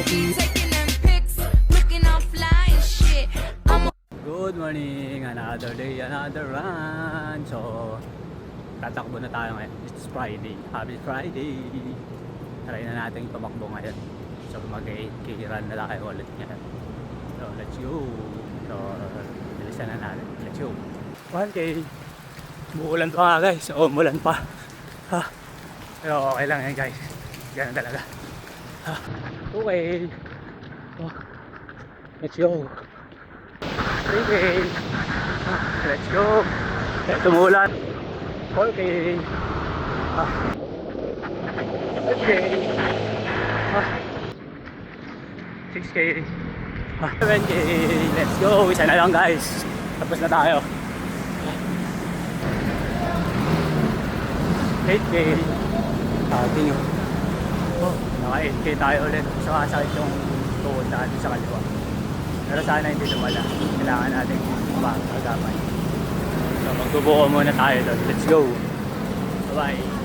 Taking them pics, looking all fly and shit. I'm Good morning! Another day, another run! So, tatakbo na tayo ngayon. It's Friday. Happy Friday! Try na natin tumakbo ngayon. So, mag-8K run na tayo ulit ngayon. So, let's go! So, bilisan na natin. Let's go! 1K! Umuulan pa nga guys. O, umulan pa. Ha? Pero okay lang yan guys. Ganun talaga. Ha? Okay! Oh. Let's go! Okay. Let's go. Tumulan. Okay. Okay. 6K. 7K. Let's go. Isa na lang guys. Tapos na tayo. 8K. Sabi nyo. Naka 8K tayo ulit. Sakasakit yung tuhod natin sa kaliwa. Pero sana hindi lumala. Kailangan natin agapan. So magtubuko muna tayo doon. Let's go. Bye-bye.